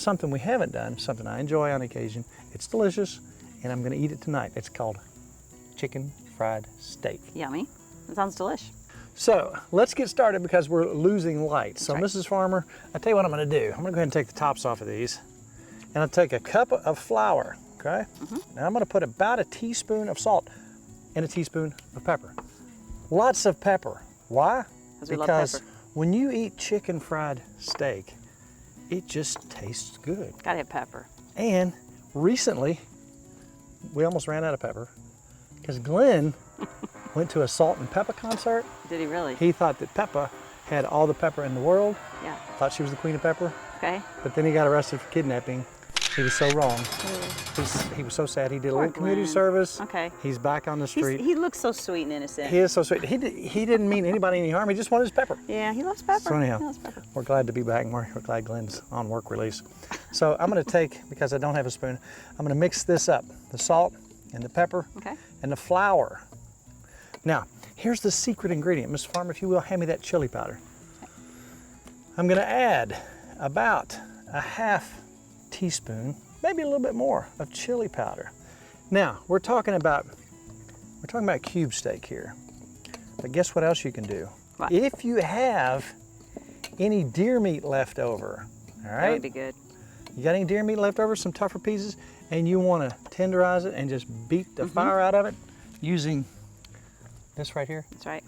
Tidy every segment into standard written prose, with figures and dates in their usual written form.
something we haven't done, something I enjoy on occasion. It's delicious, and I'm gonna eat it tonight. It's called chicken fried steak. Yummy. That sounds delish. So let's get started because we're losing light. So right. Mrs. Farmer, I tell you what I'm gonna do. I'm gonna go ahead and take the tops off of these, and I'll take a cup of flour, okay? Now I'm gonna put about a teaspoon of salt and a teaspoon of pepper. Lots of pepper. Why? We love pepper. When you eat chicken fried steak, it just tastes good. Gotta have pepper. And recently, we almost ran out of pepper because Glenn went to a salt and pepper concert. Did he really? He thought that Peppa had all the pepper in the world. Yeah. Thought she was the queen of pepper. Okay. But then he got arrested for kidnapping. He was so wrong. He was so sad. He did a little community service. Okay. He's back on the street. He looks so sweet and innocent. He is so sweet. He didn't mean anybody any harm. He just wanted his pepper. Yeah, he loves pepper. So anyhow, he loves pepper. we're glad to be back. And we're glad Glenn's on work release. So I'm going to take, because I don't have a spoon, I'm going to mix this up. The salt and the pepper and the flour. Now, here's the secret ingredient. Mr. Farmer, if you will, hand me that chili powder. I'm going to add about a half teaspoon, maybe a little bit more, of chili powder. Now, we're talking about cube steak here. But guess what else you can do? What? If you have any deer meat left over, all right? That would be good. You got any deer meat left over, some tougher pieces, and you want to tenderize it and just beat the fire out of it using this right here. That's right.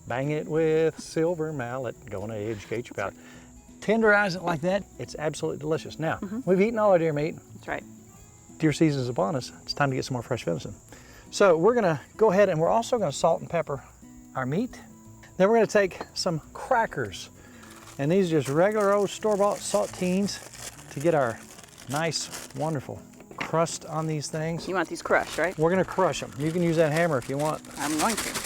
Bang it with silver mallet, gonna educate you about it. Tenderize it like that, it's absolutely delicious. Now, we've eaten all our deer meat. That's right. Deer season is upon us. It's time to get some more fresh venison. So we're gonna go ahead and we're also gonna salt and pepper our meat. Then we're gonna take some crackers. And these are just regular old store-bought saltines to get our nice, wonderful crust on these things. You want these crushed, right? We're gonna crush them. You can use that hammer if you want. I'm going to.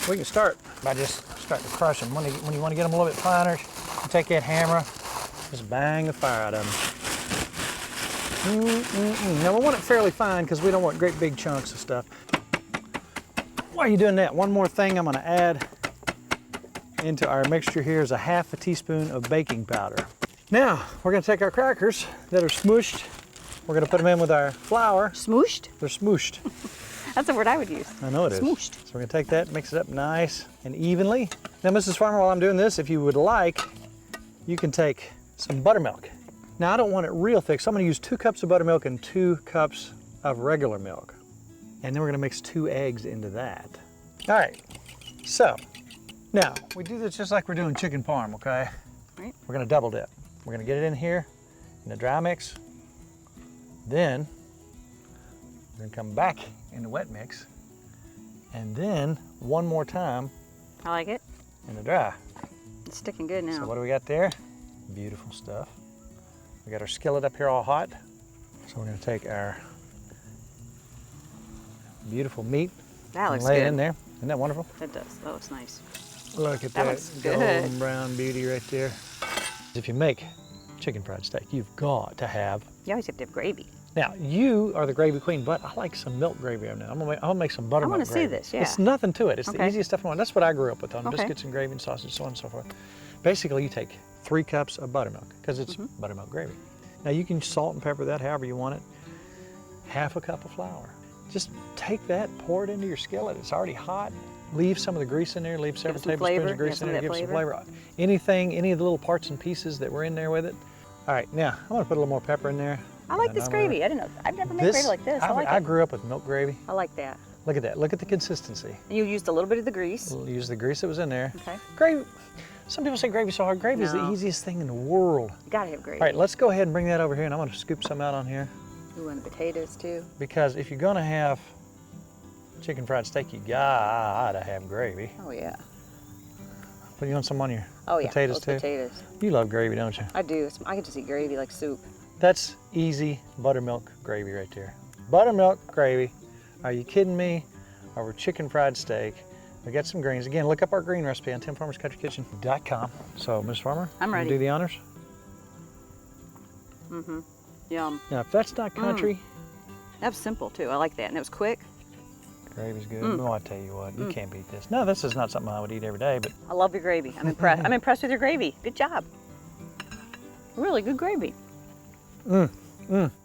We can start by just starting to crush them. When you want to get them a little bit finer, you take that hammer, just bang the fire out of them. Now we want it fairly fine because we don't want great big chunks of stuff. While you're doing that, one more thing I'm going to add into our mixture here is a half a teaspoon of baking powder. Now we're going to take our crackers that are smooshed. We're going to put them in with our flour. Smooshed? They're smooshed. That's the word I would use. I know it is. Smooshed. So we're gonna take that, mix it up nice and evenly. Now, Mrs. Farmer, while I'm doing this, if you would like, you can take some buttermilk. Now, I don't want it real thick, so I'm gonna use 2 cups of buttermilk and 2 cups of regular milk. And then we're gonna mix 2 eggs into that. All right, so now we do this just like we're doing chicken parm, okay? Right. We're gonna double dip. We're gonna get it in here in the dry mix. Then we're gonna come back in the wet mix, and then one more time I like it. in the dry. It's sticking good now. So what do we got there? Beautiful stuff. We got our skillet up here all hot. So we're gonna take our beautiful meat That and looks lay good. it in there. Isn't that wonderful? That does. That looks nice. Look at That that looks good. golden brown beauty right there. If you make chicken fried steak, you've got to have. You always have to have gravy. Now, you are the gravy queen, but I like some milk gravy on that. I'm gonna make some buttermilk gravy. I want to see this, yeah. It's nothing to it. It's the Okay. easiest stuff in the world. That's what I grew up with on Okay. biscuits and gravy and sausage, so on and so forth. Basically, you take 3 cups of buttermilk because it's buttermilk gravy. Now, you can salt and pepper that however you want it. Half a cup of flour. Just take that, pour it into your skillet. It's already hot. Leave some of the grease in there. Leave several some tablespoons flavor. of grease Yeah, in there. some Give of some that flavor. Anything, any of the little parts and pieces that were in there with it. All right, now I'm gonna put a little more pepper in there. I like this gravy. I didn't know. I've never made gravy like this. I like I it. grew up with milk gravy. I like that. Look at that. Look at the consistency. And you used a little bit of the grease. We'll use the grease that was in there. Okay. Gravy. Some people say gravy's so hard. Gravy is the No. easiest thing in the world. You gotta have gravy. All right, let's go ahead and bring that over here, and I'm going to scoop some out on here. Ooh, and the potatoes too. Because if you're going to have chicken fried steak, you gotta have gravy. Oh yeah. Put you on some on your Oh potatoes yeah. too. Those potatoes. You love gravy, don't you? I do. I can just eat gravy like soup. That's easy buttermilk gravy right there. Buttermilk gravy. Are you kidding me? Over chicken fried steak. We got some greens. Again, look up our green recipe on timfarmerscountryKitchen.com. So, Ms. Farmer, I'm ready. Do the honors. Mm-hmm. Yum. Now, if that's not country, That was simple too. I like that, and it was quick. gravy's good. Oh, I tell you what, you can't beat this. No, this is not something I would eat every day, but I love your gravy. I'm impressed. I'm impressed with your gravy. Good job. Really good gravy. Mmm, mmm.